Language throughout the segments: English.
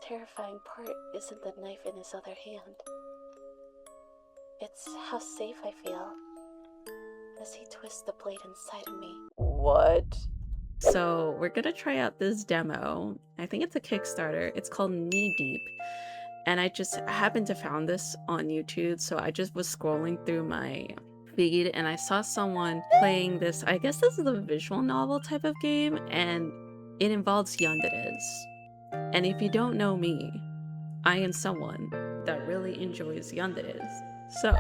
terrifying part isn't the knife in his other hand. It's how safe I feel as he twists the blade inside of me. What? So we're gonna try out this demo. I think it's a Kickstarter. It's called Knee Deep. And I just happened to found this on YouTube, so I just was scrolling through my feed and I saw someone playing this. I guess this is a visual novel type of game, and it involves yanderes. And if you don't know me, I am someone that really enjoys yanderes. So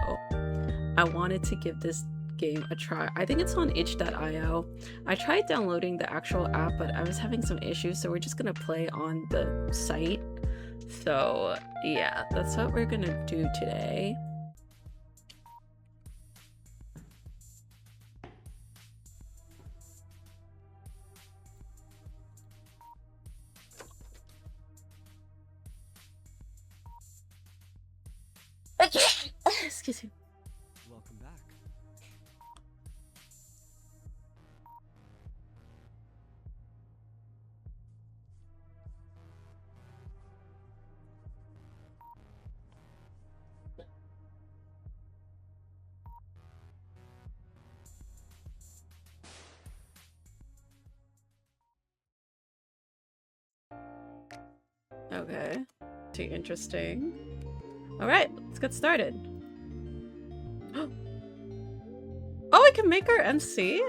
I wanted to give this game a try. I think it's on itch.io. I tried downloading the actual app, but I was having some issues, so we're just gonna play on the site. So yeah, that's what we're gonna do today. Excuse me. Welcome back. Okay. Too interesting. Alright, let's get started. Oh, I can make her MC?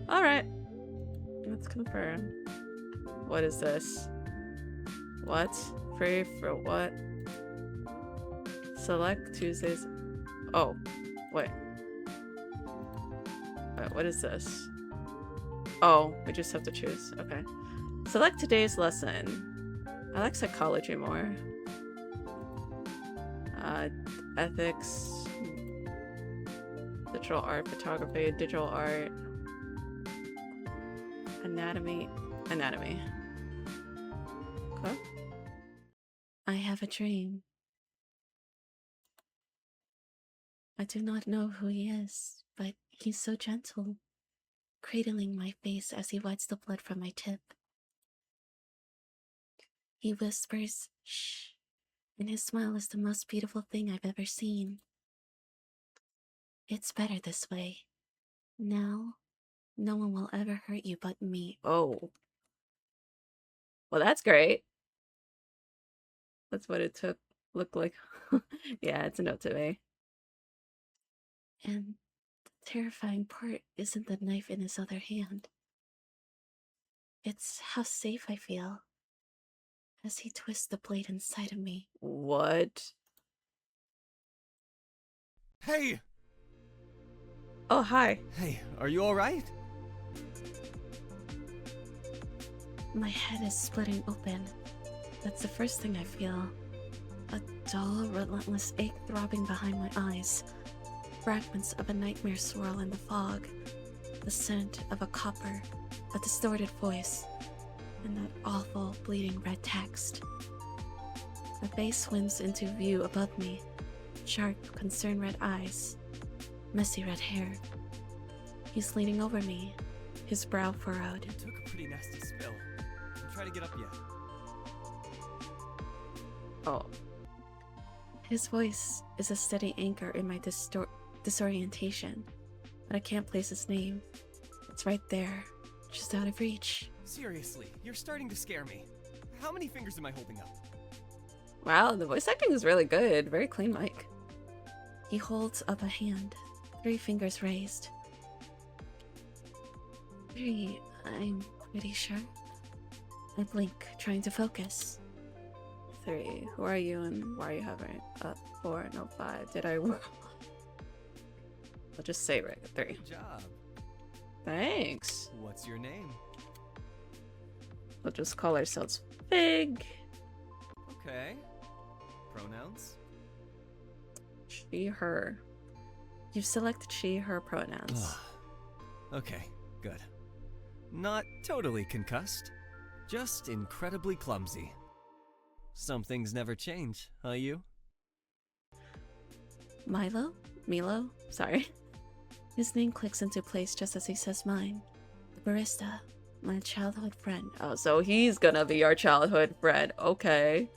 Alright. Let's confirm. What is this? What? Free for what? Select Tuesdays. Oh, wait. Wait, what is this? Oh, we just have to choose. Okay. Select today's lesson. I like psychology more. Ethics. Digital art, photography, digital art. Anatomy. Okay. I have a dream. I do not know who he is, but he's so gentle, cradling my face as he wipes the blood from my tip. He whispers, "Shh," and his smile is the most beautiful thing I've ever seen. It's better this way. Now, no one will ever hurt you but me. Oh. Well, that's great. That's what it looked like. Yeah, it's a note to me. And the terrifying part isn't the knife in his other hand. It's how safe I feel as he twists the blade inside of me. What? Hey! Oh, hi. Hey, are you alright? My head is splitting open. That's the first thing I feel. A dull, relentless ache throbbing behind my eyes. Fragments of a nightmare swirl in the fog. The scent of a copper, a distorted voice, and that awful bleeding red text. A face swims into view above me. Sharp, concerned red eyes. Messy red hair. He's leaning over me, his brow furrowed. You took a pretty nasty spill. Don't try to get up yet. Oh. His voice is a steady anchor in my disorientation, but I can't place his name. It's right there, just out of reach. Seriously, you're starting to scare me. How many fingers am I holding up? Wow, the voice acting is really good. Very clean mic. He holds up a hand, 3 fingers raised. 3, I'm pretty sure. I blink, trying to focus. 3, who are you and why are you hovering? 4, no 5. Did I I'll just say right. 3. Good job. Thanks. What's your name? We'll just call ourselves Fig. Okay. Pronouns? She, her. You've selected she, her pronouns. Okay, good. Not totally concussed, just incredibly clumsy. Some things never change, huh, you? Milo? Sorry. His name clicks into place just as he says mine. The barista, my childhood friend. Oh, so he's gonna be our childhood friend. Okay.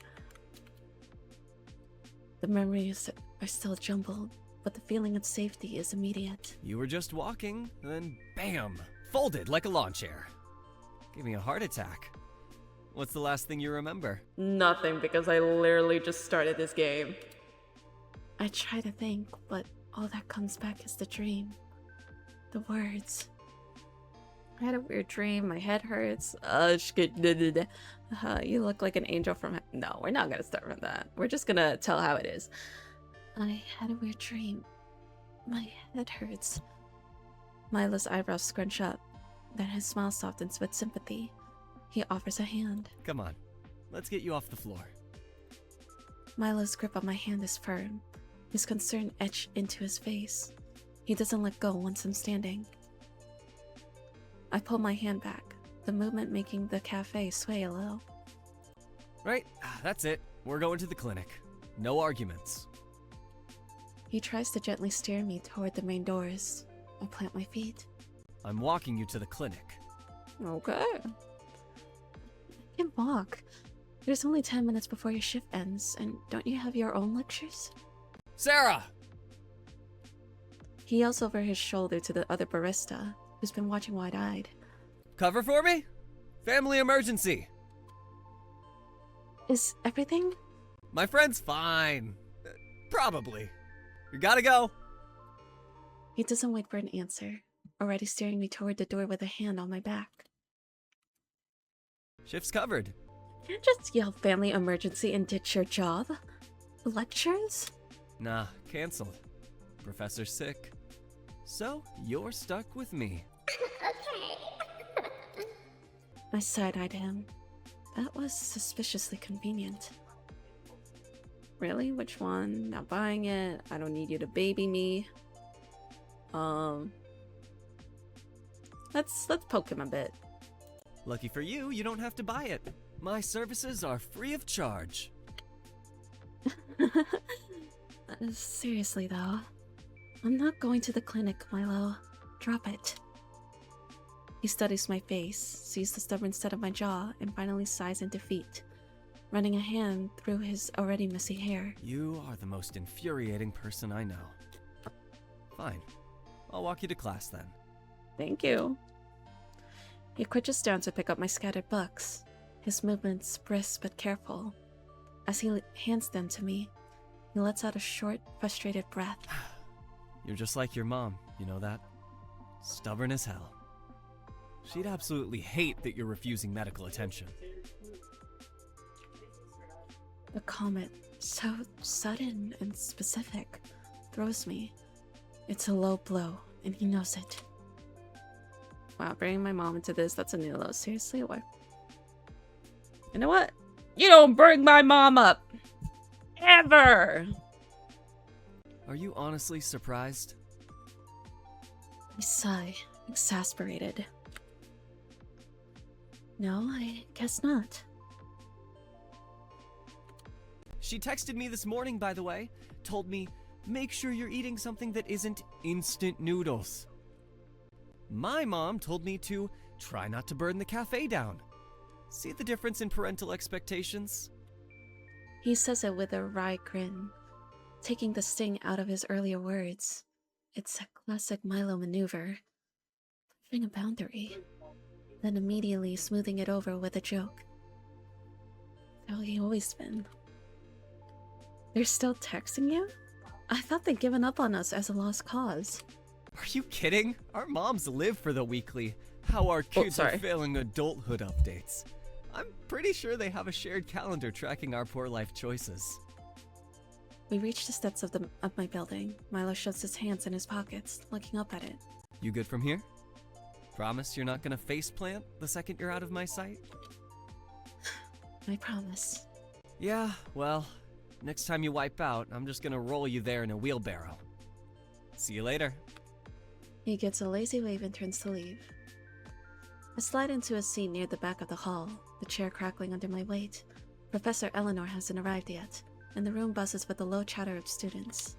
The memories are still jumbled, but the feeling of safety is immediate. You were just walking, then bam! Folded like a lawn chair. Gave me a heart attack. What's the last thing you remember? Nothing, because I literally just started this game. I try to think, but all that comes back is the dream. The words. I had a weird dream, my head hurts. You look like an angel from No, we're not gonna start from that. We're just gonna tell how it is. I had a weird dream. My head hurts. Milo's eyebrows scrunch up. Then his smile softens with sympathy. He offers a hand. Come on, let's get you off the floor. Milo's grip on my hand is firm. His concern etched into his face. He doesn't let go once I'm standing. I pull my hand back, the movement making the cafe sway a little. Right, that's it. We're going to the clinic. No arguments. He tries to gently steer me toward the main doors. I plant my feet. I'm walking you to the clinic. Okay. I can walk. There's only 10 minutes before your shift ends, and don't you have your own lectures? Sarah! He yells over his shoulder to the other barista, who's been watching wide-eyed. Cover for me? Family emergency. Is everything? My friend's fine. Probably. We gotta go. He doesn't wait for an answer, already steering me toward the door with a hand on my back. Shift's covered. You can't just yell family emergency and ditch your job. Lectures? Nah, canceled. Professor's sick. So, you're stuck with me. I side-eyed him. That was suspiciously convenient. Really? Which one? Not buying it. I don't need you to baby me. Let's poke him a bit. Lucky for you, you don't have to buy it. My services are free of charge. Seriously though, I'm not going to the clinic, Milo. Drop it. He studies my face, sees the stubborn set of my jaw, and finally sighs in defeat, running a hand through his already messy hair. You are the most infuriating person I know. Fine. I'll walk you to class then. Thank you. He crouches down to pick up my scattered books, his movements brisk but careful. As he hands them to me, he lets out a short, frustrated breath. You're just like your mom, you know that? Stubborn as hell. She'd absolutely hate that you're refusing medical attention. The comment, so sudden and specific, throws me. It's a low blow, and he knows it. Wow, bringing my mom into this, that's a new low. Seriously, what? You know what? You don't bring my mom up! Ever! Are you honestly surprised? I sigh, exasperated. No, I guess not. She texted me this morning, by the way. Told me, make sure you're eating something that isn't instant noodles. My mom told me to try not to burn the cafe down. See the difference in parental expectations? He says it with a wry grin, taking the sting out of his earlier words. It's a classic Milo maneuver. Pushing a boundary, then immediately smoothing it over with a joke. How he always been. They're still texting you? I thought they'd given up on us as a lost cause. Are you kidding? Our moms live for the weekly how our kids are failing adulthood updates. I'm pretty sure they have a shared calendar tracking our poor life choices. We reach the steps of my building. Milo shoves his hands in his pockets, looking up at it. You good from here? Promise you're not gonna faceplant the second you're out of my sight? I promise. Yeah, well, next time you wipe out, I'm just gonna roll you there in a wheelbarrow. See you later. He gets a lazy wave and turns to leave. I slide into a seat near the back of the hall, the chair crackling under my weight. Professor Eleanor hasn't arrived yet, and the room buzzes with the low chatter of students.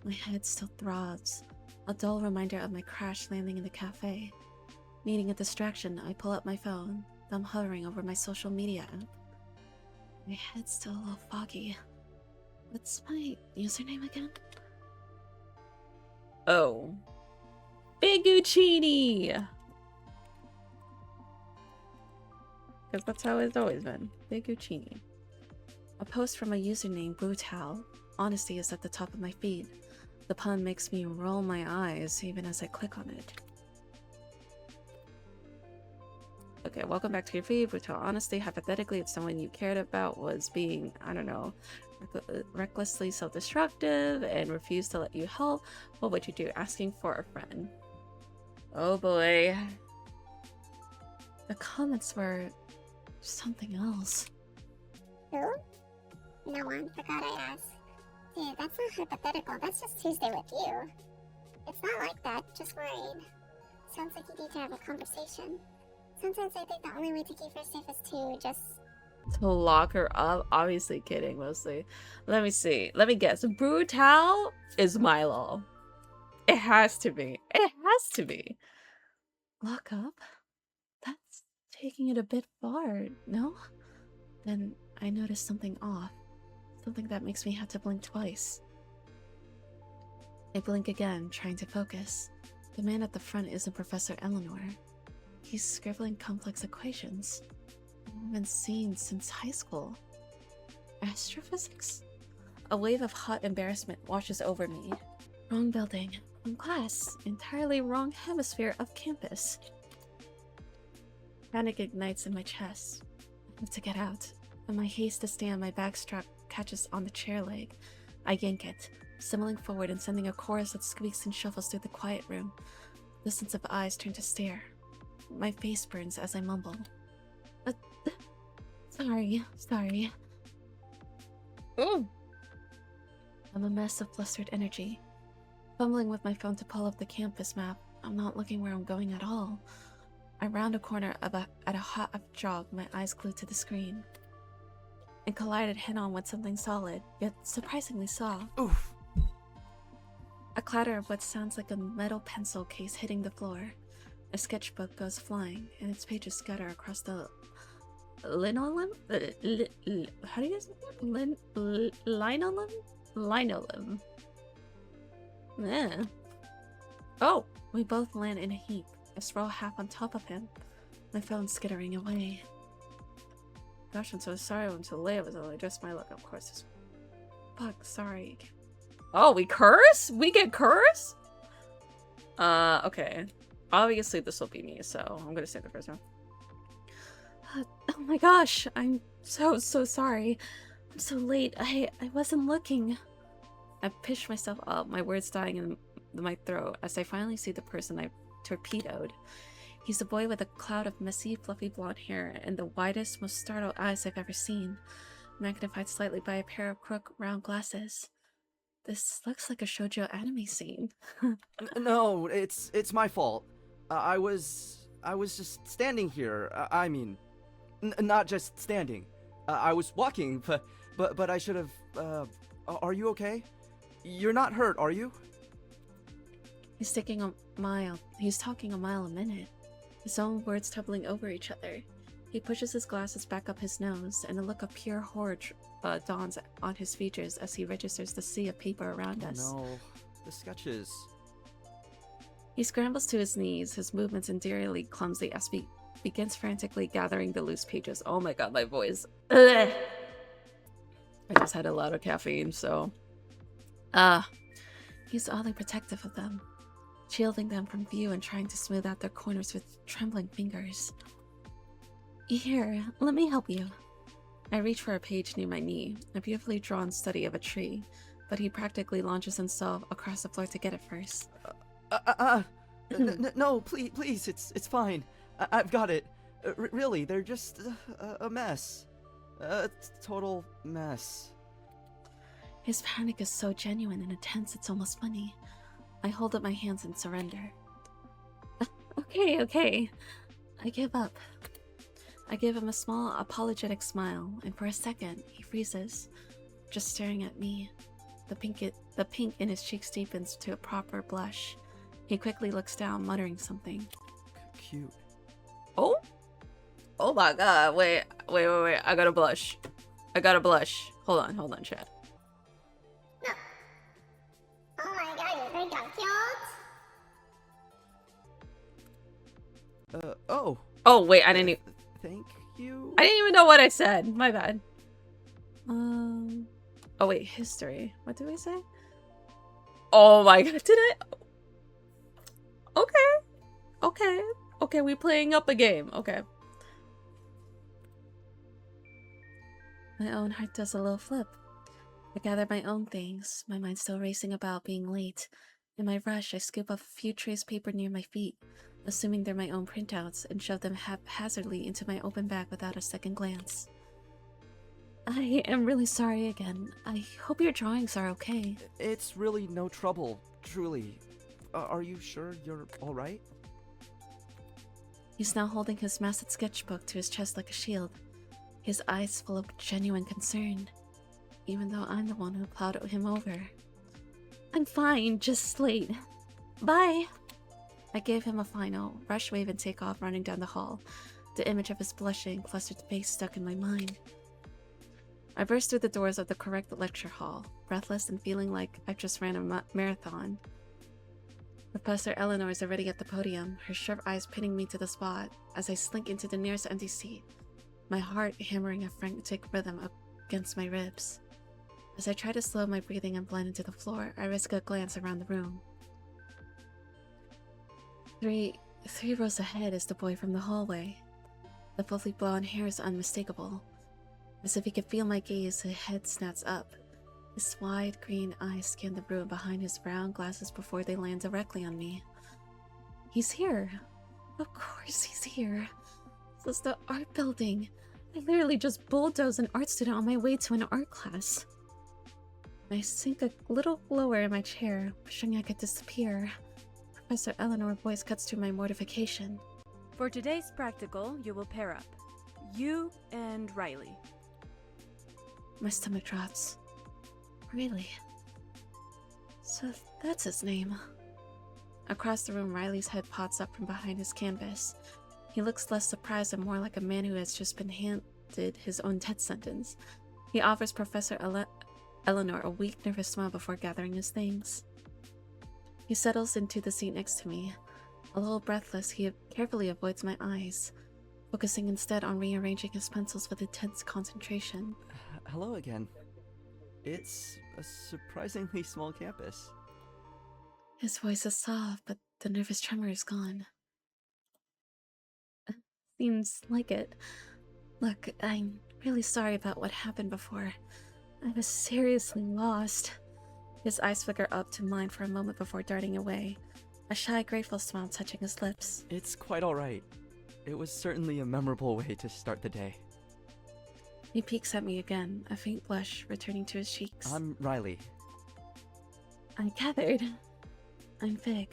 My head still throbs, a dull reminder of my crash landing in the cafe. Needing a distraction, I pull up my phone, thumb hovering over my social media app. My head's still a little foggy. What's my username again? Oh. Biguccini! Because that's how it's always been. Biguccini. A post from a username Brutal. Honesty is at the top of my feed. The pun makes me roll my eyes even as I click on it. Okay, welcome back to your feed. Brutal honesty. Hypothetically, if someone you cared about was being, I don't know, recklessly self-destructive and refused to let you help, what would you do? Asking for a friend. Oh boy. The comments were something else. Who? No one forgot I asked. Dude, that's not hypothetical. That's just Tuesday with you. It's not like that. Just worried. Sounds like you need to have a conversation. Sometimes I think the only way to keep her safe is to just... To lock her up? Obviously kidding, mostly. Let me see. Let me guess. Brutal is Milo. It has to be. It has to be. Lock up? That's taking it a bit far, no? Then I noticed something off. Something that makes me have to blink twice. I blink again, trying to focus. The man at the front isn't Professor Eleanor. He's scribbling complex equations. I haven't been seen since high school. Astrophysics? A wave of hot embarrassment washes over me. Wrong building, wrong class, entirely wrong hemisphere of campus. Panic ignites in my chest. I have to get out. In my haste to stay on my back strap catches on the chair leg. I yank it, stumbling forward and sending a chorus that squeaks and shuffles through the quiet room. Dozens of eyes turn to stare. My face burns as I mumble. Sorry. Oh! I'm a mess of flustered energy. Fumbling with my phone to pull up the campus map, I'm not looking where I'm going at all. I round a corner at a hot jog, my eyes glued to the screen. And collided head-on with something solid, yet surprisingly soft. Oof. A clatter of what sounds like a metal pencil case hitting the floor. A sketchbook goes flying, and its pages scatter across the linoleum? How do you say it? Linoleum? Linoleum. Oh! We both land in a heap. I sprawl half on top of him, my phone skittering away. Gosh, I'm so sorry I'm so late. I was only just my luck, of course. Fuck, sorry. Oh, we curse? We get curse? Okay. Obviously this will be me, so I'm gonna say the first one. Oh my gosh, I'm so sorry. I'm so late. I wasn't looking. I pitched myself up, my words dying in my throat as I finally see the person I torpedoed. He's a boy with a cloud of messy, fluffy blonde hair and the widest, most startled eyes I've ever seen, magnified slightly by a pair of crooked, round glasses. This looks like a shoujo anime scene. No, it's my fault. I was just standing here. I mean, not just standing. I was walking, but I should have. Are you okay? You're not hurt, are you? He's talking a mile a minute. His own words tumbling over each other. He pushes his glasses back up his nose, and a look of pure horror dawns on his features as he registers the sea of paper around us. No, the sketches. He scrambles to his knees, his movements endearingly clumsy as he begins frantically gathering the loose pages. Oh my god, my voice. Ugh. I just had a lot of caffeine, so... He's oddly protective of them, shielding them from view and trying to smooth out their corners with trembling fingers. Here, let me help you. I reach for a page near my knee, a beautifully drawn study of a tree, but he practically launches himself across the floor to get it first. No, please, it's fine. I've got it. Really, they're just a mess. Total mess. His panic is so genuine and intense it's almost funny. I hold up my hands in surrender. Okay. I give up. I give him a small, apologetic smile, and for a second, he freezes, just staring at me. The pink in his cheeks deepens to a proper blush. He quickly looks down, muttering something. Cute. Oh? Oh my god, wait. I gotta blush. Hold on, chat. No. Oh my god, you think I'm cute? Oh. Oh, wait, I didn't Thank you? I didn't even know what I said. My bad. Oh wait, history. What did we say? Oh my god, did I? Okay, we playing up a game. Okay. My own heart does a little flip. I gather my own things, my mind still racing about being late. In my rush, I scoop up a few trays of paper near my feet, assuming they're my own printouts, and shove them haphazardly into my open bag without a second glance. I am really sorry again. I hope your drawings are okay. It's really no trouble, truly. Are you sure you're alright? He's now holding his massive sketchbook to his chest like a shield, his eyes full of genuine concern, even though I'm the one who plowed him over. I'm fine, just late. Bye! I gave him a final, rush wave and take off running down the hall, the image of his blushing, flustered face stuck in my mind. I burst through the doors of the correct lecture hall, breathless and feeling like I've just ran a marathon. Professor Eleanor is already at the podium, her sharp eyes pinning me to the spot as I slink into the nearest empty seat, my heart hammering a frantic rhythm against my ribs. As I try to slow my breathing and blend into the floor, I risk a glance around the room. Three rows ahead is the boy from the hallway. The fluffy blonde hair is unmistakable. As if he could feel my gaze, his head snaps up. His wide green eyes scan the room behind his brown glasses before they land directly on me. He's here. Of course he's here. This is the art building. I literally just bulldozed an art student on my way to an art class. I sink a little lower in my chair, wishing I could disappear. Professor Eleanor's voice cuts through my mortification. For today's practical, you will pair up. You and Riley. My stomach drops. Really? So that's his name. Across the room, Riley's head pops up from behind his canvas. He looks less surprised and more like a man who has just been handed his own death sentence. He offers Professor Eleanor a weak, nervous smile before gathering his things. He settles into the seat next to me. A little breathless, he carefully avoids my eyes, focusing instead on rearranging his pencils with intense concentration. Hello again. It's a surprisingly small campus. His voice is soft, but the nervous tremor is gone. Seems like it. Look, I'm really sorry about what happened before. I was seriously lost. His eyes flicker up to mine for a moment before darting away, a shy, grateful smile touching his lips. It's quite alright. It was certainly a memorable way to start the day. He peeks at me again, a faint blush returning to his cheeks. I'm Riley. I gathered. I'm Fig.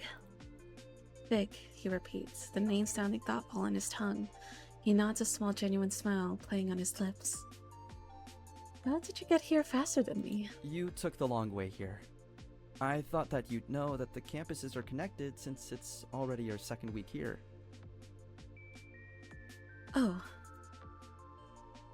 Fig, he repeats, the name sounding thoughtful on his tongue. He nods a small, genuine smile playing on his lips. How did you get here faster than me? You took the long way here. I thought that you'd know that the campuses are connected since it's already your second week here. Oh.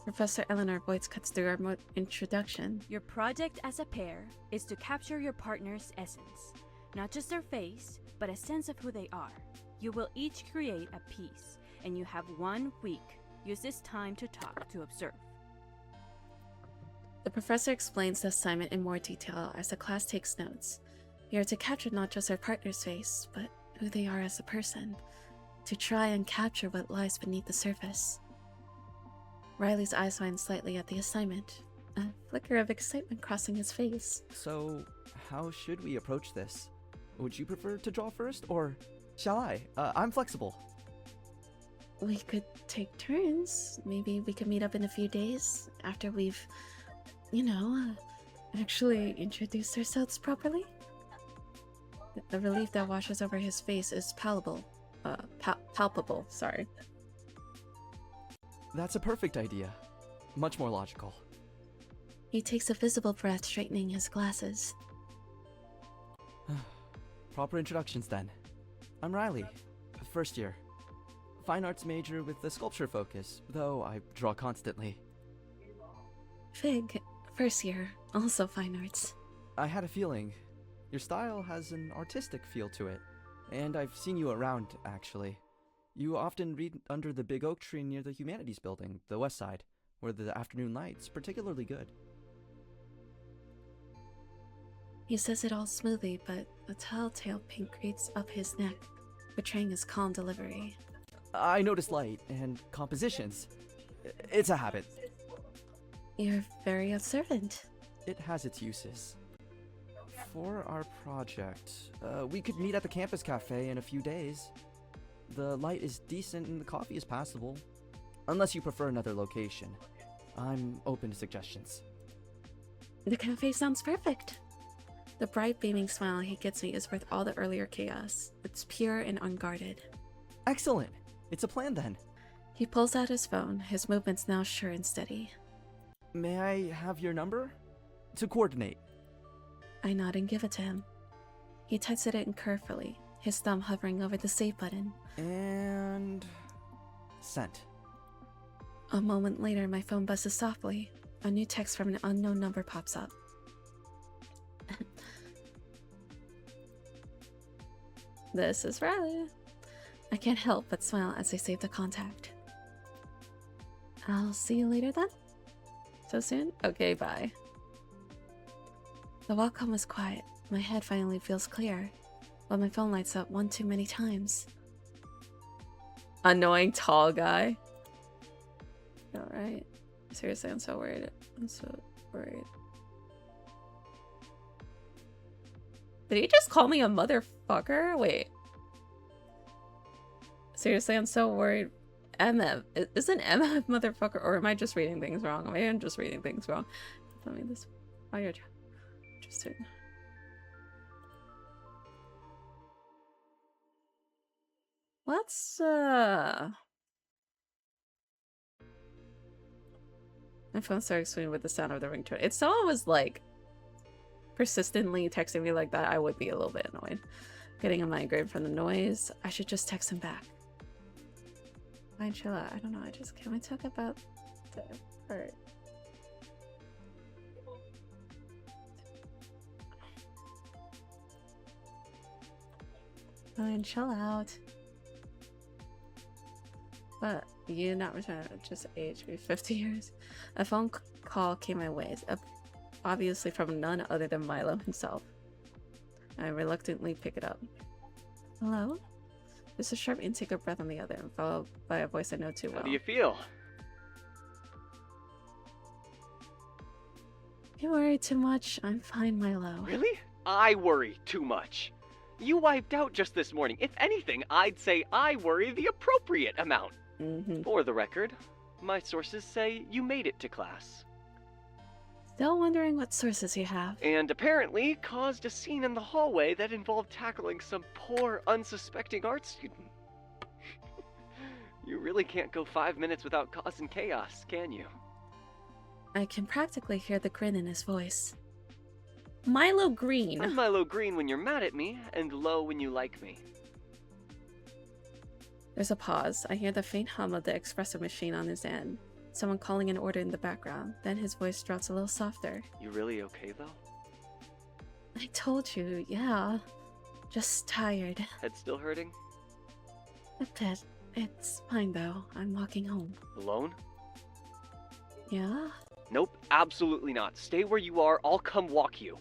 Professor Eleanor voice cuts through our introduction. Your project as a pair is to capture your partner's essence. Not just their face, but a sense of who they are. You will each create a piece, and you have 1 week. Use this time to talk, to observe. The professor explains the assignment in more detail as the class takes notes. We are to capture not just our partner's face, but who they are as a person. To try and capture what lies beneath the surface. Riley's eyes widen slightly at the assignment, a flicker of excitement crossing his face. So, how should we approach this? Would you prefer to draw first, or shall I? I'm flexible. We could take turns. Maybe we could meet up in a few days after we've, actually introduced ourselves properly. The relief that washes over his face is palpable. Palpable, sorry. That's a perfect idea. Much more logical. He takes a visible breath, straightening his glasses. Proper introductions then. I'm Riley, first year. Fine arts major with a sculpture focus, though I draw constantly. Fig, first year, also fine arts. I had a feeling. Your style has an artistic feel to it. And I've seen you around, actually. You often read under the big oak tree near the Humanities Building, the west side, where the afternoon light's particularly good. He says it all smoothly, but a telltale pink creeps up his neck, betraying his calm delivery. I notice light and compositions. It's a habit. You're very observant. It has its uses. For our project, we could meet at the campus cafe in a few days. The light is decent and the coffee is passable. Unless you prefer another location. I'm open to suggestions. The cafe sounds perfect. The bright beaming smile he gives me is worth all the earlier chaos. It's pure and unguarded. Excellent! It's a plan then. He pulls out his phone, his movements now sure and steady. May I have your number? To coordinate. I nod and give it to him. He types it in carefully, his thumb hovering over the save button. And... sent. A moment later, my phone buzzes softly. A new text from an unknown number pops up. This is Riley. I can't help but smile as I save the contact. I'll see you later then? So soon? Okay, bye. The walk home is quiet. My head finally feels clear, but my phone lights up one too many times. Annoying tall guy. Alright. Seriously, I'm so worried. I'm so worried. Did he just call me a motherfucker? Wait. Seriously, I'm so worried. MF. Isn't MF motherfucker? Or am I just reading things wrong? Maybe I'm just reading things wrong. Tell me this. Oh, you're interested. Let's, My phone started swinging with the sound of the ringtone. If someone was, like, persistently texting me like that, I would be a little bit annoyed. Getting a migraine from the noise. I should just text him back. Fine, chill out. I don't know. Can we talk about the part? Fine, chill out. But you not return, just age me 50 years. A phone call came my way, obviously from none other than Milo himself. I reluctantly pick it up. Hello? There's a sharp intake of breath on the other end, followed by a voice I know too well. How do you feel? You worry too much. I'm fine, Milo. Really? I worry too much. You wiped out just this morning. If anything, I'd say I worry the appropriate amount. For the record, my sources say you made it to class. Still wondering what sources you have. And apparently caused a scene in the hallway that involved tackling some poor, unsuspecting art student. You really can't go 5 minutes without causing chaos, can you? I can practically hear the grin in his voice. Milo Green. I'm Milo Green when you're mad at me, and low when you like me. There's a pause. I hear the faint hum of the espresso machine on his end. Someone calling an order in the background. Then his voice drops a little softer. You really okay, though? I told you, yeah. Just tired. Head still hurting? A bit. It's fine, though. I'm walking home. Alone? Yeah? Nope, absolutely not. Stay where you are. I'll come walk you.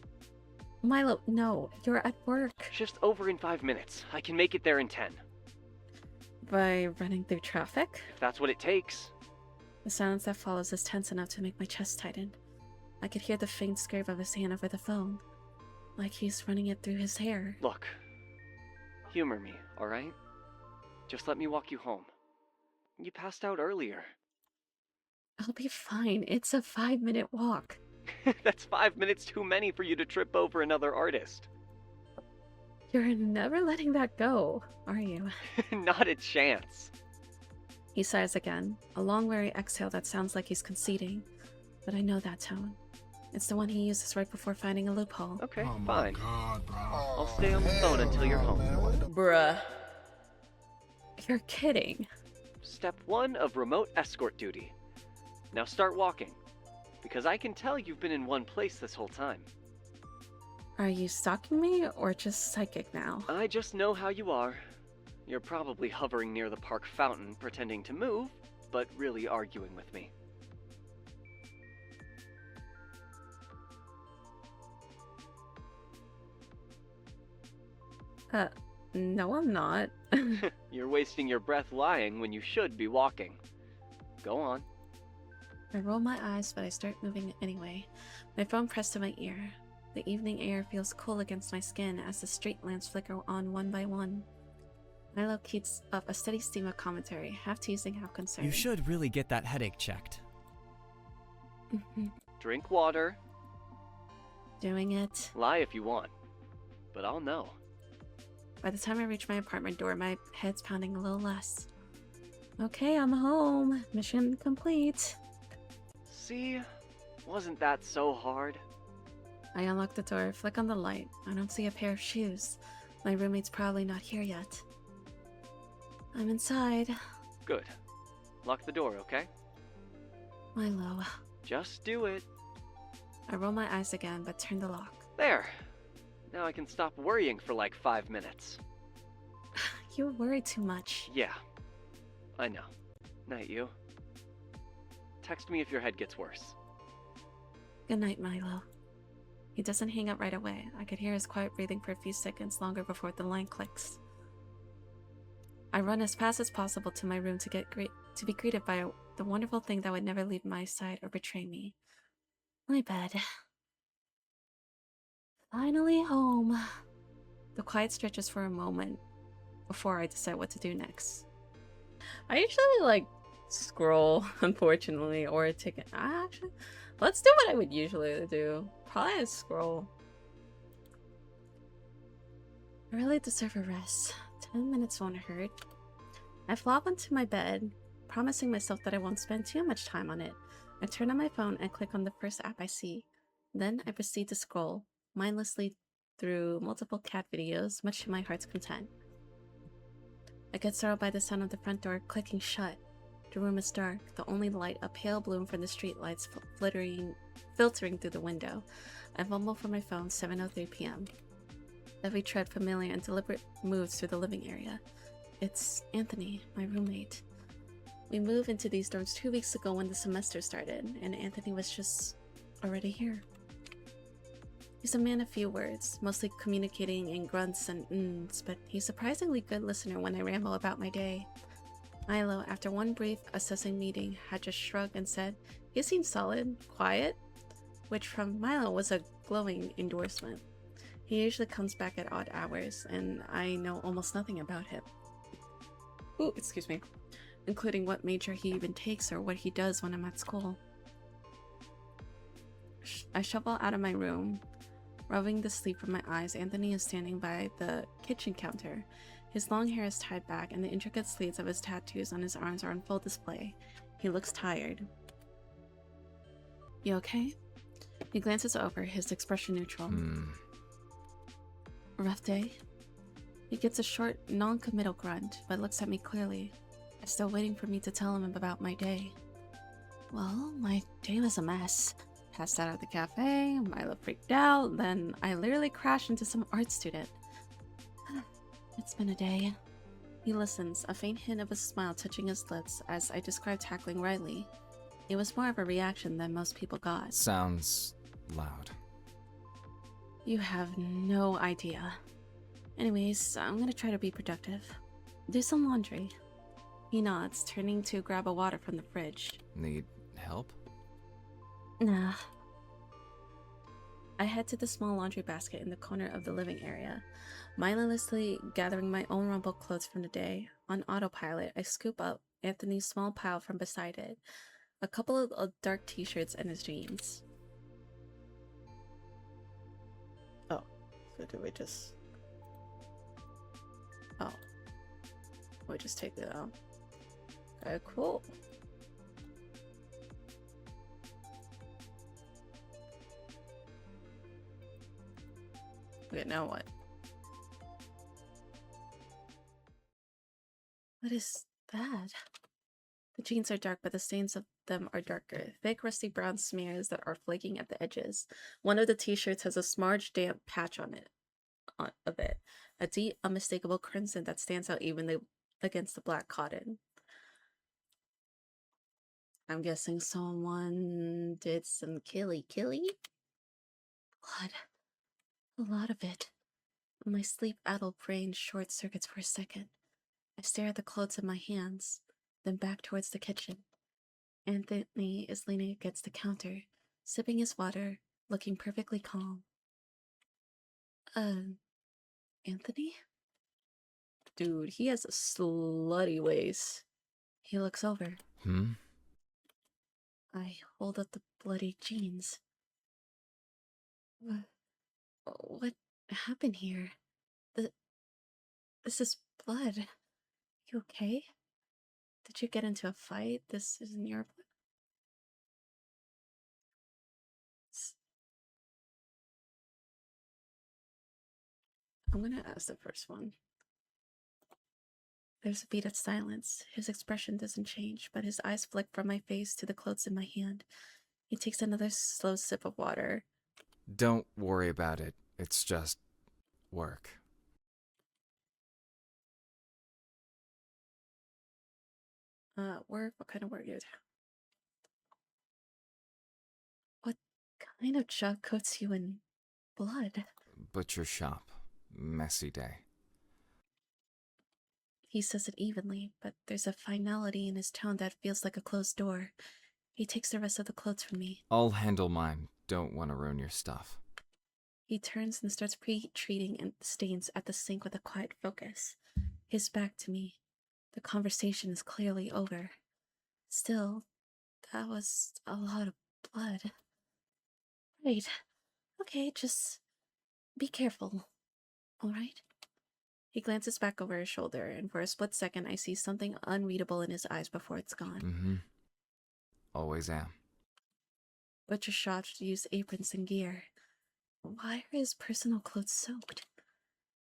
Milo, no. You're at work. Shift's over in 5 minutes. I can make it there in 10. By running through traffic? If that's what it takes. The silence that follows is tense enough to make my chest tighten. I could hear the faint scrape of his hand over the phone. Like he's running it through his hair. Look. Humor me, alright? Just let me walk you home. You passed out earlier. I'll be fine. It's a 5-minute walk. That's 5 minutes too many for you to trip over another artist. You're never letting that go, are you? Not a chance. He sighs again, a long weary exhale that sounds like he's conceding. But I know that tone. It's the one he uses right before finding a loophole. Okay, Oh my fine. God, bro. I'll stay on the phone until you're home. Bruh. You're kidding. Step 1 of remote escort duty. Now start walking, because I can tell you've been in one place this whole time. Are you stalking me or just psychic now? I just know how you are. You're probably hovering near the park fountain, pretending to move, but really arguing with me. No, I'm not. You're wasting your breath lying when you should be walking. Go on. I roll my eyes, but I start moving anyway. My phone pressed to my ear. The evening air feels cool against my skin as the street lamps flicker on one by one. Milo keeps up a steady stream of commentary, half teasing, half concerned. You should really get that headache checked. Drink water. Doing it. Lie if you want. But I'll know. By the time I reach my apartment door, my head's pounding a little less. Okay, I'm home. Mission complete. See? Wasn't that so hard? I unlock the door, flick on the light. I don't see a pair of shoes. My roommate's probably not here yet. I'm inside. Good. Lock the door, okay? Milo. Just do it. I roll my eyes again, but turn the lock. There. Now I can stop worrying for like 5 minutes. You worry too much. Yeah. I know. Night, you. Text me if your head gets worse. Good night, Milo. He doesn't hang up right away. I could hear his quiet breathing for a few seconds longer before the line clicks. I run as fast as possible to my room to be greeted by the wonderful thing that would never leave my side or betray me. My bed. Finally home. The quiet stretches for a moment before I decide what to do next. I usually scroll, unfortunately, or take it. Actually, let's do what I would usually do. Probably scroll. I really deserve a rest. 10 minutes won't hurt. I flop onto my bed, promising myself that I won't spend too much time on it. I turn on my phone and click on the first app I see. Then I proceed to scroll, mindlessly through multiple cat videos, much to my heart's content. I get startled by the sound of the front door clicking shut. The room is dark, the only light a pale bloom from the streetlights filtering through the window. I fumble for my phone, 7:03 p.m. Every tread familiar and deliberate moves through the living area. It's Anthony, my roommate. We moved into these dorms 2 weeks ago when the semester started, and Anthony was just already here. He's a man of few words, mostly communicating in grunts and mms, but he's a surprisingly good listener when I ramble about my day. Milo, after one brief assessing meeting, had just shrugged and said, "He seems solid, quiet," which from Milo was a glowing endorsement. He usually comes back at odd hours, and I know almost nothing about him. Ooh, excuse me. Including what major he even takes or what he does when I'm at school. I shuffle out of my room. Rubbing the sleep from my eyes, Anthony is standing by the kitchen counter. His long hair is tied back, and the intricate sleeves of his tattoos on his arms are on full display. He looks tired. You okay? He glances over, his expression neutral. Rough day? He gets a short, non-committal grunt, but looks at me clearly. He's still waiting for me to tell him about my day. Well, my day was a mess. Passed out at the cafe, Milo freaked out, then I literally crashed into some art student. It's been a day. He listens, a faint hint of a smile touching his lips as I describe tackling Riley. It was more of a reaction than most people got. Sounds loud. You have no idea. Anyways, I'm gonna try to be productive. Do some laundry. He nods, turning to grab a water from the fridge. Need help? Nah. I head to the small laundry basket in the corner of the living area, mindlessly gathering my own rumpled clothes from the day. On autopilot, I scoop up Anthony's small pile from beside it, a couple of dark t-shirts and his jeans. Oh, so do we just... Oh. We just take it out. Okay, cool. Okay, now what? What is that? The jeans are dark, but the stains of them are darker. Thick, rusty brown smears that are flaking at the edges. One of the t-shirts has a smudged, damp patch on it. A deep, unmistakable crimson that stands out evenly against the black cotton. I'm guessing someone did some killy. Blood. A lot of it. My sleep-addled brain short-circuits for a second. I stare at the clothes in my hands, then back towards the kitchen. Anthony is leaning against the counter, sipping his water, looking perfectly calm. Anthony? Dude, he has a slutty waist. He looks over. I hold up the bloody jeans. What happened here? This is blood. You okay? Did you get into a fight? This isn't your blood. I'm gonna ask the first one. There's a beat of silence. His expression doesn't change, but his eyes flick from my face to the clothes in my hand. He takes another slow sip of water. Don't worry about it. It's just work. Work? What kind of work, dude? What kind of job coats you in blood? Butcher shop. Messy day. He says it evenly, but there's a finality in his tone that feels like a closed door. He takes the rest of the clothes from me. I'll handle mine. Don't want to ruin your stuff. He turns and starts pre-treating stains at the sink with a quiet focus. His back to me. The conversation is clearly over. Still, that was a lot of blood. Right. Okay, just be careful. Alright? He glances back over his shoulder, and for a split second I see something unreadable in his eyes before it's gone. Always am. Butcher shops use aprons and gear. Why are his personal clothes soaked?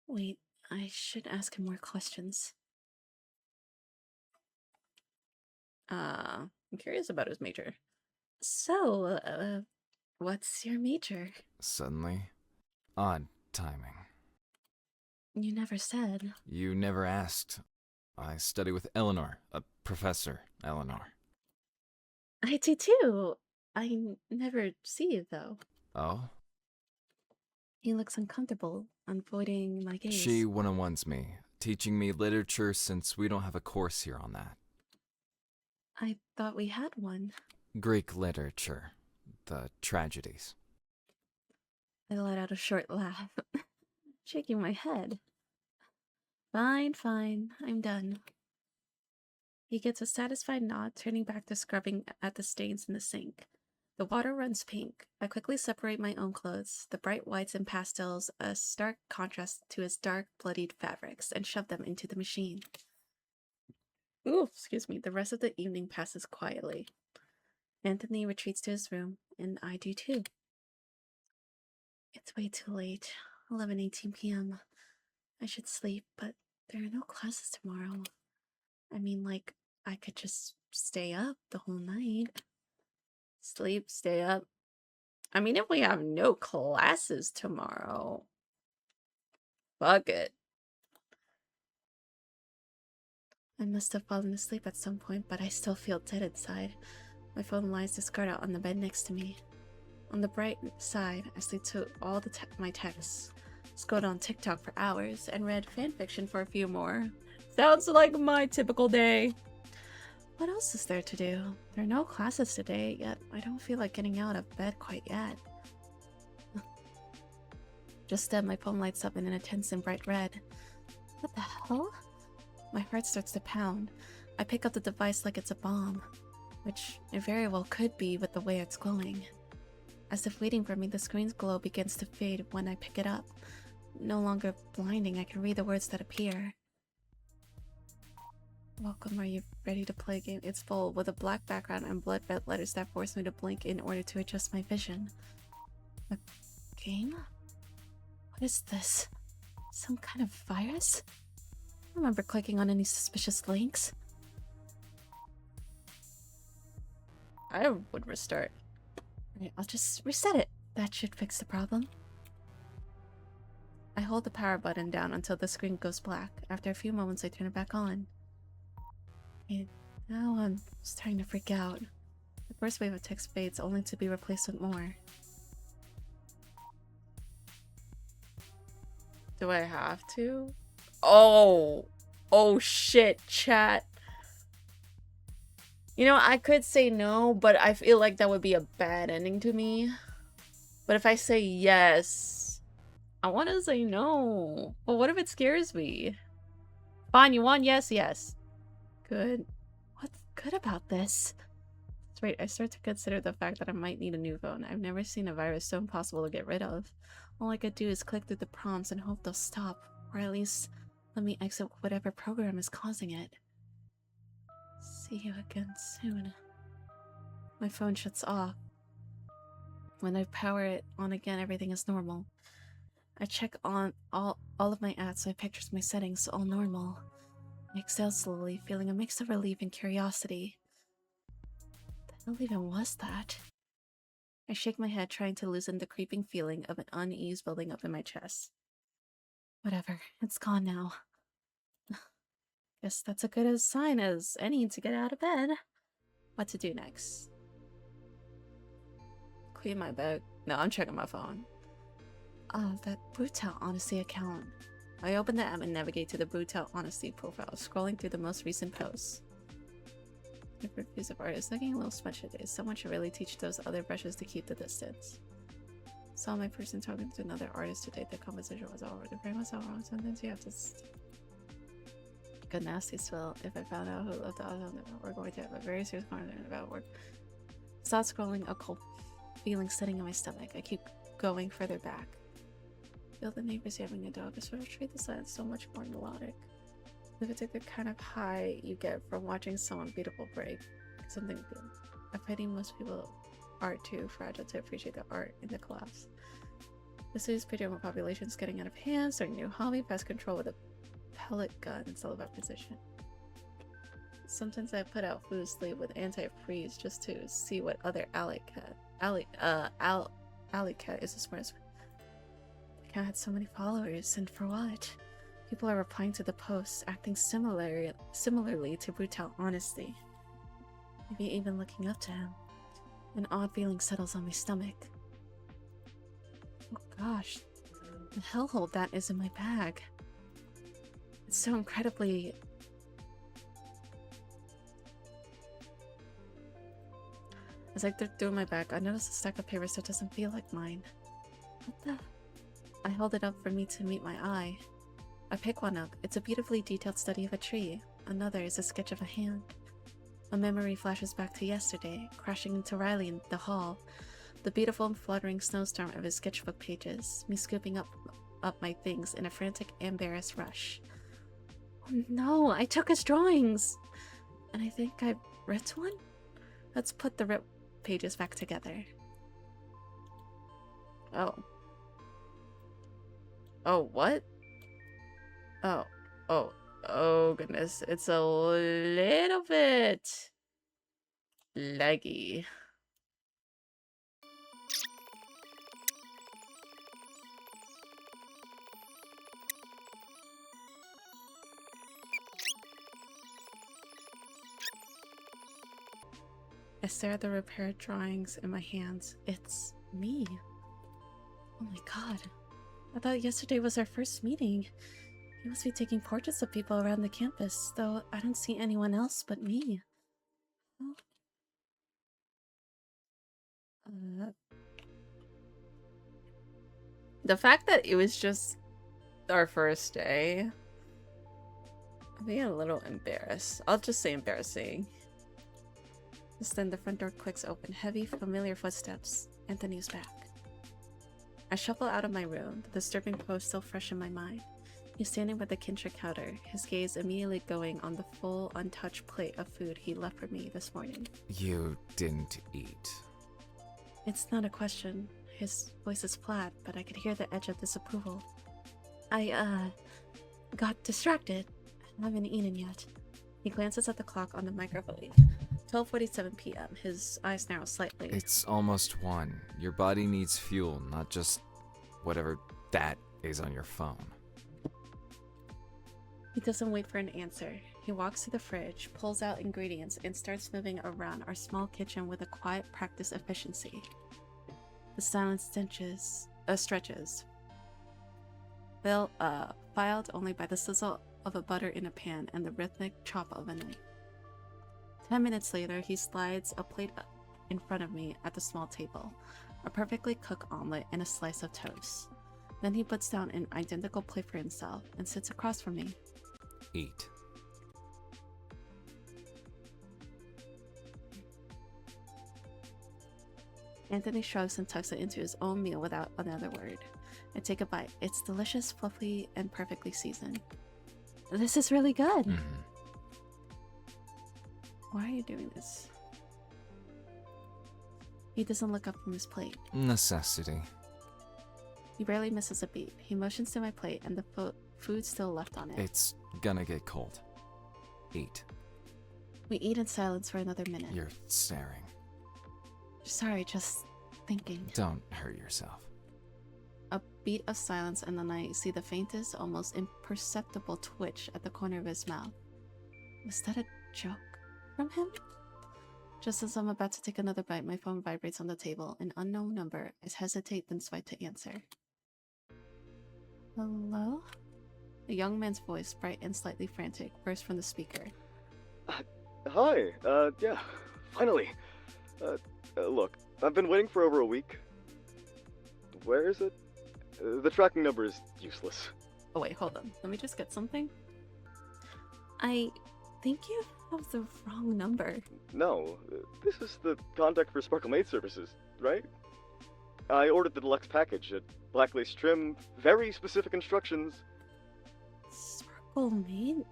Wait, I should ask him more questions. I'm curious about his major. So, what's your major? Suddenly, odd timing. You never said. You never asked. I study with Eleanor, Professor Eleanor. I do too. I never see you, though. Oh? He looks uncomfortable, avoiding my gaze. She one-on-ones me, teaching me literature since we don't have a course here on that. I thought we had one. Greek literature. The tragedies. I let out a short laugh, shaking my head. Fine, I'm done. He gets a satisfied nod, turning back to scrubbing at the stains in the sink. The water runs pink. I quickly separate my own clothes, the bright whites and pastels, a stark contrast to his dark, bloodied fabrics, and shove them into the machine. Ooh, excuse me. The rest of the evening passes quietly. Anthony retreats to his room, and I do too. It's way too late. 11:18 p.m. I should sleep, but there are no classes tomorrow. I mean, like, I could just stay up the whole night. Sleep, stay up. I mean, if we have no classes tomorrow, fuck it. I must have fallen asleep at some point, but I still feel dead inside. My phone lies discarded out on the bed next to me. On the bright side, I sleep to all my texts, scrolled on TikTok for hours, and read fanfiction for a few more. Sounds like my typical day. What else is there to do? There are no classes today, yet I don't feel like getting out of bed quite yet. Just then, my phone lights up in an intense and bright red. What the hell? My heart starts to pound. I pick up the device like it's a bomb, which it very well could be with the way it's glowing. As if waiting for me, the screen's glow begins to fade when I pick it up. No longer blinding, I can read the words that appear. Welcome, are you ready to play a game? It's full, with a black background and blood red letters that force me to blink in order to adjust my vision. A game? What is this? Some kind of virus? I don't remember clicking on any suspicious links. I would restart. Right, I'll just reset it. That should fix the problem. I hold the power button down until the screen goes black. After a few moments, I turn it back on. And now I'm starting to freak out. The first wave of text fades, only to be replaced with more. Do I have to? Oh! Oh shit, chat. You know, I could say no, but I feel like that would be a bad ending to me. But if I say yes, I want to say no. But what if it scares me? Fine, you want yes? Yes. Good. What's good about this? That's right, I start to consider the fact that I might need a new phone. I've never seen a virus so impossible to get rid of. All I could do is click through the prompts and hope they'll stop. Or at least let me exit whatever program is causing it. See you again soon. My phone shuts off. When I power it on again, everything is normal. I check on all of my apps, my pictures, my settings, all normal. I exhale slowly, feeling a mix of relief and curiosity. The hell even was that? I shake my head, trying to loosen the creeping feeling of an unease building up in my chest. Whatever, it's gone now. Guess that's a good a sign as any to get out of bed. What to do next? Clean my bag. No, I'm checking my phone. That Brutal Honesty account. I open the app and navigate to the Brutal Honesty profile, scrolling through the most recent posts. Reviews of artists looking a little smudged today. Someone should really teach those other brushes to keep the distance. Saw my person talking to another artist today. The composition was all the frame was all wrong. Sometimes you have to a nasty spill. If I found out who left the auto, we're going to have a very serious conversation about work. Stop scrolling, a cold feeling sitting in my stomach. I keep going further back. Feel the neighbors having a dog. I sort of treat the silence so much more melodic. The particular kind of high you get from watching someone beautiful break. Something good. I'm finding most people are too fragile to appreciate the art in the class. The city's picture population is getting out of hand, starting a new hobby, pest control with a pellet gun, it's all about precision. Sometimes I put out food sleep with anti-freeze just to see what other alley cat is the smartest. The cat had so many followers, and for what? People are replying to the posts, acting similarly to Brutal Honesty. Maybe even looking up to him. An odd feeling settles on my stomach. Oh gosh, the hellhole that is in my bag. It's so incredibly... As I look through my bag, I notice a stack of papers that doesn't feel like mine. What the... I hold it up for me to meet my eye. I pick one up. It's a beautifully detailed study of a tree. Another is a sketch of a hand. A memory flashes back to yesterday, crashing into Riley in the hall. The beautiful and fluttering snowstorm of his sketchbook pages. Me scooping up my things in a frantic, embarrassed rush. Oh no, I took his drawings! And I think I ripped one? Let's put the ripped pages back together. Oh. Oh, what? Oh goodness, it's a little bit laggy. I stare at the repaired drawings in my hands. It's me. Oh my god. I thought yesterday was our first meeting. You must be taking portraits of people around the campus, though I don't see anyone else but me. The fact that it was just our first day I'm being a little embarrassed. I'll just say embarrassing. Just then the front door clicks open. Heavy, familiar footsteps. Anthony's back. I shuffle out of my room, the disturbing pose still fresh in my mind. He's standing by the kitchen counter, his gaze immediately going on the full, untouched plate of food he left for me this morning. You didn't eat. It's not a question. His voice is flat, but I could hear the edge of disapproval. I, got distracted. I haven't eaten yet. He glances at the clock on the microwave. 12:47 p.m. His eyes narrow slightly. It's almost 1. Your body needs fuel, not just whatever that is on your phone. He doesn't wait for an answer. He walks to the fridge, pulls out ingredients, and starts moving around our small kitchen with a quiet, practiced efficiency. The silence stretches. Filed only by the sizzle of a butter in a pan and the rhythmic chop of a knife. 10 minutes later, he slides a plate in front of me at the small table, a perfectly cooked omelet and a slice of toast. Then he puts down an identical plate for himself and sits across from me. Eat. Anthony shrugs and tucks it into his own meal without another word. I take a bite. It's delicious, fluffy, and perfectly seasoned. This is really good. Mm-hmm. Why are you doing this? He doesn't look up from his plate. Necessity. He barely misses a beat. He motions to my plate and the food still left on it. It's gonna get cold. Eat. We eat in silence for another minute. You're staring. Sorry, just thinking. Don't hurt yourself. A beat of silence and then I see the faintest, almost imperceptible twitch at the corner of his mouth. Was that a joke from him? Just as I'm about to take another bite, my phone vibrates on the table. An unknown number. I hesitate, then swipe to answer. Hello? A young man's voice, bright and slightly frantic, burst from the speaker. Hi, yeah, finally. Look, I've been waiting for over a week. Where is it? The tracking number is useless. Oh wait, hold on. Let me just get something. I think you have the wrong number. No, this is the contact for Sparkle Maid services, right? I ordered the deluxe package at black lace trim, very specific instructions. Sparkle Maid?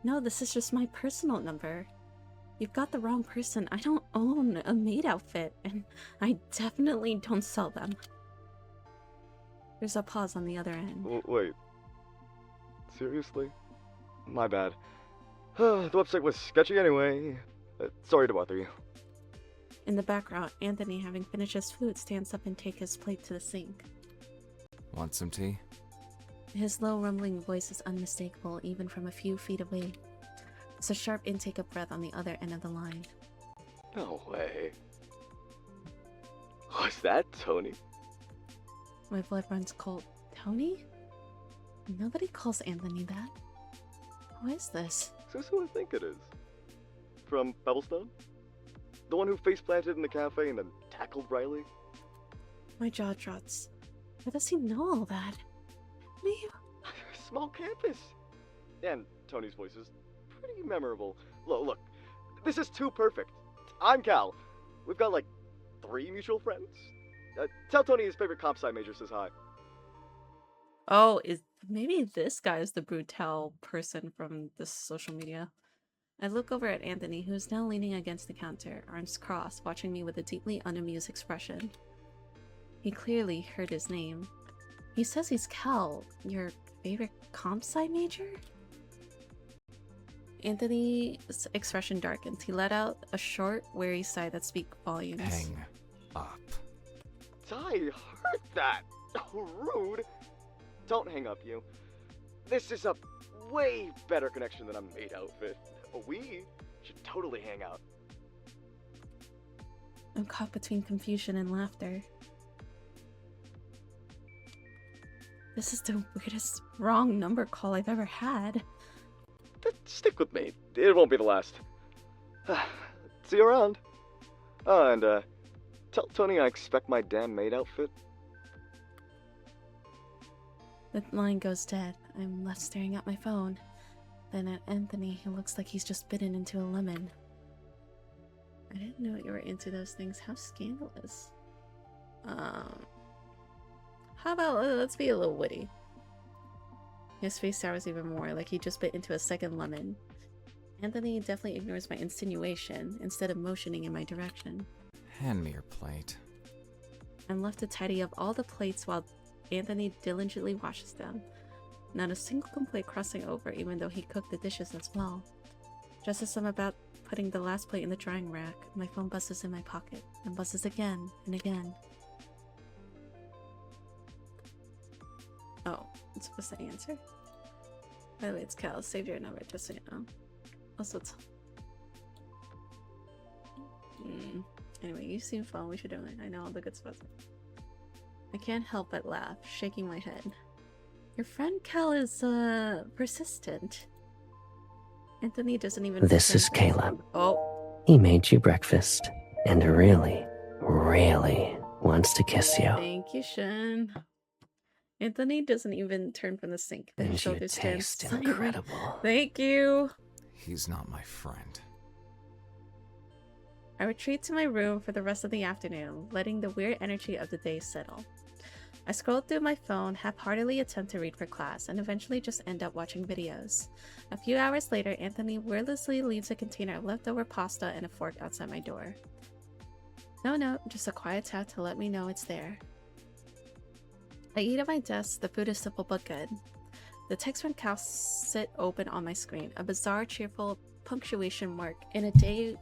No, this is just my personal number. You've got the wrong person. I don't own a maid outfit, and I definitely don't sell them. There's a pause on the other end. Wait. Seriously? My bad. The website was sketchy anyway. Sorry to bother you. In the background, Anthony, having finished his food, stands up and takes his plate to the sink. Want some tea? His low, rumbling voice is unmistakable, even from a few feet away. It's a sharp intake of breath on the other end of the line. No way. Was that Tony? My blood runs cold. Tony? Nobody calls Anthony that. Who is this? So who I think it is. From Pebblestone? The one who face-planted in the cafe and then tackled Riley? My jaw drops. How does he know all that? Me? Small campus! And Tony's voice is pretty memorable. Look, this is too perfect. I'm Cal. We've got like 3 mutual friends. Tell Tony his favorite comp sci major says hi. Oh, maybe this guy is the brutal person from this social media. I look over at Anthony, who's now leaning against the counter, arms crossed, watching me with a deeply unamused expression. He clearly heard his name. He says he's Cal, your favorite comp sci major? Anthony's expression darkens. He let out a short, wary sigh that speaks volumes. Hang up. I heard that! Rude! Don't hang up, you. This is a way better connection than a maid outfit. We should totally hang out. I'm caught between confusion and laughter. This is the weirdest wrong number call I've ever had. Stick with me. It won't be the last. See you around. Oh, and tell Tony I expect my damn maid outfit. The line goes dead. I'm left staring at my phone. Then at Anthony, he looks like he's just bitten into a lemon. I didn't know you were into those things. How scandalous. How about let's be a little witty. His face sours even more, like he just bit into a second lemon. Anthony definitely ignores my insinuation, instead of motioning in my direction. Hand me your plate. I'm left to tidy up all the plates while Anthony diligently washes them. Not a single complaint crossing over, even though he cooked the dishes as well. Just as I'm about putting the last plate in the drying rack, my phone buzzes in my pocket, and buzzes again and again. Oh, I'm supposed to answer? By the way, it's Cal. Saved your number, just so you know. Also, it's... Anyway, you seem fun. We should do it. I know all the good spots. I can't help but laugh, shaking my head. Your friend Cal is, persistent. Anthony doesn't even... This is Caleb. Oh. He made you breakfast, and really, really wants to kiss you. Thank you, Shin. Anthony doesn't even turn from the sink. And you shoulders taste stand incredible. Thank you. He's not my friend. I retreat to my room for the rest of the afternoon, letting the weird energy of the day settle. I scroll through my phone, half-heartedly attempt to read for class, and eventually just end up watching videos. A few hours later, Anthony wordlessly leaves a container of leftover pasta and a fork outside my door. No note, just a quiet tap to let me know it's there. I eat at my desk. The food is simple but good. The text from Cal sit open on my screen, a bizarre, cheerful punctuation mark in a day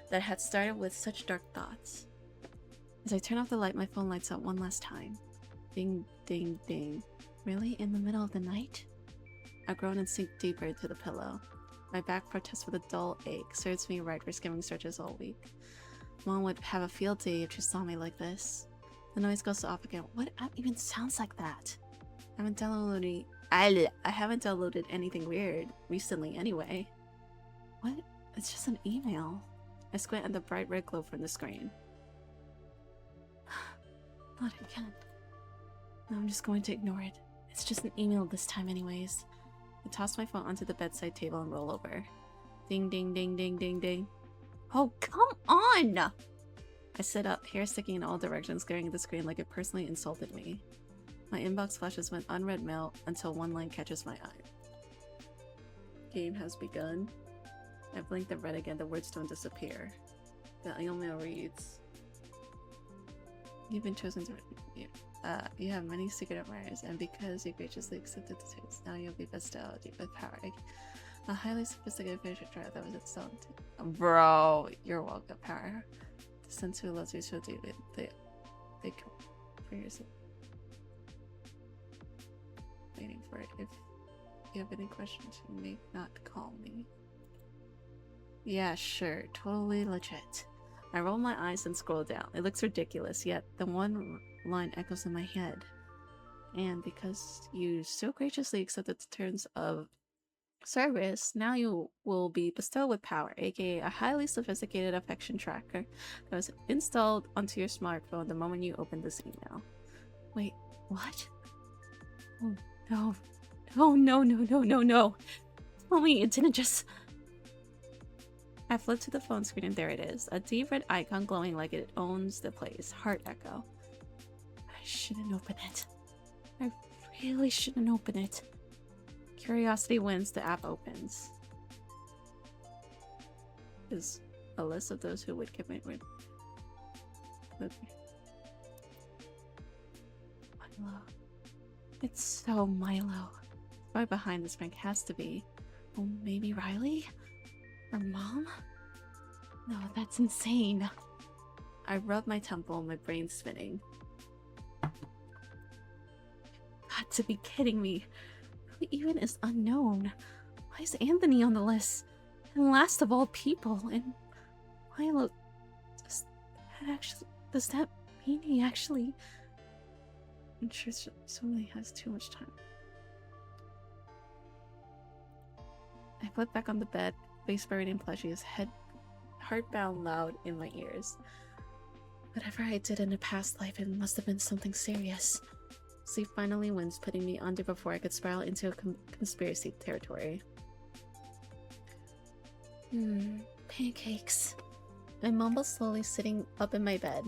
that had started with such dark thoughts. As I turn off the light, my phone lights up one last time. Ding, ding, ding. Really? In the middle of the night? I groan and sink deeper into the pillow. My back protests with a dull ache, serves me right for skimming searches all week. Mom would have a field day if she saw me like this. The noise goes off again. What app even sounds like that? I haven't downloaded anything weird recently anyway. What? It's just an email. I squint at the bright red glow from the screen. Not again. No, I'm just going to ignore it. It's just an email this time anyways. I toss my phone onto the bedside table and roll over. Ding, ding, ding, ding, ding, ding. Oh, come on! I sit up, hair sticking in all directions, staring at the screen like it personally insulted me. My inbox flashes with unread mail until one line catches my eye. Game has begun. I blink and read again, the words don't disappear. The email reads, you've been chosen to... you have many secret admirers, and because you graciously accepted the taste, now you'll be bestowed with power. A highly sophisticated facial trial that was installed. Bro, you're welcome, power. The sense who loves you so deeply, they come for yourself. Waiting for it. If you have any questions, you may not call me. Yeah, sure. Totally legit. I roll my eyes and scroll down. It looks ridiculous, yet the one line echoes in my head. And because you so graciously accepted the terms of service, now you will be bestowed with power, aka a highly sophisticated affection tracker that was installed onto your smartphone the moment you opened this email. Wait, what? Oh no. Oh no, no, no, no, no. Tell me it didn't just... I flip to the phone screen and there it is. A deep red icon glowing like it owns the place. Heart echo. I shouldn't open it. I really shouldn't open it. Curiosity wins, the app opens. Is a list of those who would commit with... Milo. It's so Milo. Right behind this rank has to be. Oh, maybe Riley? Or Mom? No, that's insane. I rub my temple, my brain spinning. Got to be kidding me. Who even is unknown? Why is Anthony on the list? And last of all people, and Milo... Does that mean he actually... I'm sure somebody has too much time. I flip back on the bed, face buried in plushies, heart-bound loud in my ears. Whatever I did in a past life, it must have been something serious. Sleep finally wins, putting me under before I could spiral into a conspiracy territory. Pancakes. I mumble slowly, sitting up in my bed.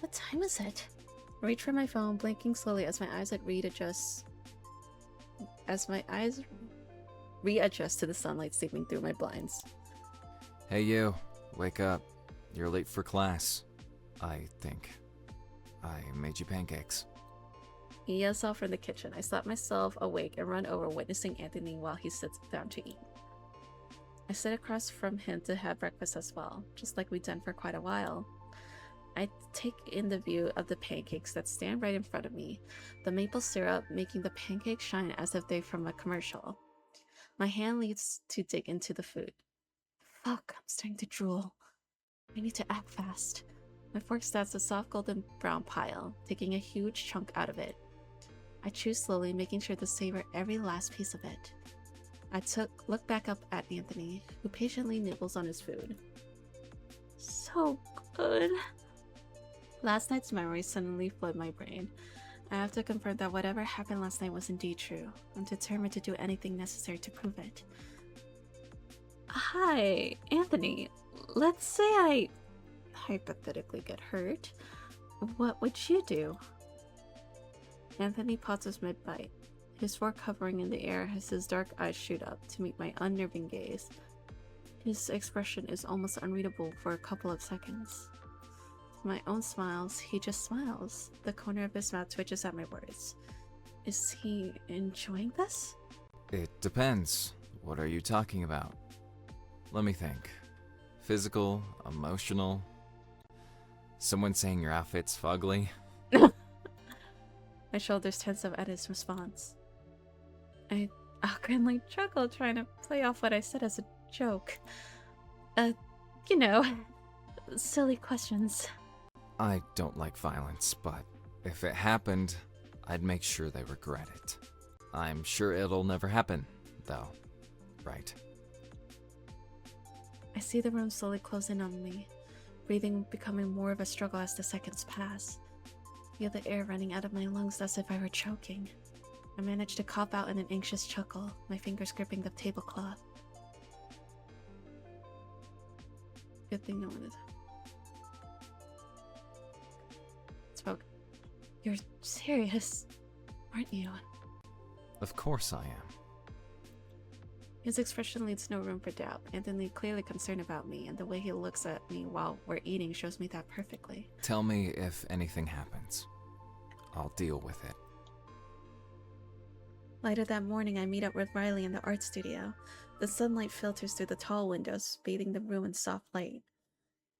What time is it? I reach for my phone, blinking slowly as my eyes readjust. As my eyes readjust to the sunlight seeping through my blinds. Hey you, wake up. You're late for class. I think. I made you pancakes. He yells out from the kitchen. I slap myself awake and run over, witnessing Anthony while he sits down to eat. I sit across from him to have breakfast as well, just like we'd done for quite a while. I take in the view of the pancakes that stand right in front of me, the maple syrup making the pancakes shine as if they're from a commercial. My hand leads to dig into the food. Fuck, I'm starting to drool. I need to act fast. My fork stabs a soft golden brown pile, taking a huge chunk out of it. I chew slowly, making sure to savor every last piece of it. I look back up at Anthony, who patiently nibbles on his food. So good. Last night's memories suddenly flood my brain. I have to confirm that whatever happened last night was indeed true. I'm determined to do anything necessary to prove it. Hi, Anthony. Let's say I hypothetically get hurt. What would you do? Anthony pauses mid-bite, his fork hovering in the air as his dark eyes shoot up to meet my unnerving gaze. His expression is almost unreadable for a couple of seconds. To my own smiles, he just smiles. The corner of his mouth twitches at my words. Is he enjoying this? It depends. What are you talking about? Let me think. Physical, emotional. Someone saying your outfit's fugly? My shoulders tense up at his response. I awkwardly chuckle, trying to play off what I said as a joke. You know, silly questions. I don't like violence, but if it happened, I'd make sure they regret it. I'm sure it'll never happen, though. Right? I see the room slowly close in on me, breathing becoming more of a struggle as the seconds pass. Feel the air running out of my lungs as if I were choking. I manage to cough out in an anxious chuckle, my fingers gripping the tablecloth. Good thing no one is. Spoke. You're serious, aren't you? Of course I am. His expression leaves no room for doubt. Anthony clearly concerned about me, and the way he looks at me while we're eating shows me that perfectly. Tell me if anything happens. I'll deal with it. Later that morning, I meet up with Riley in the art studio. The sunlight filters through the tall windows, bathing the room in soft light.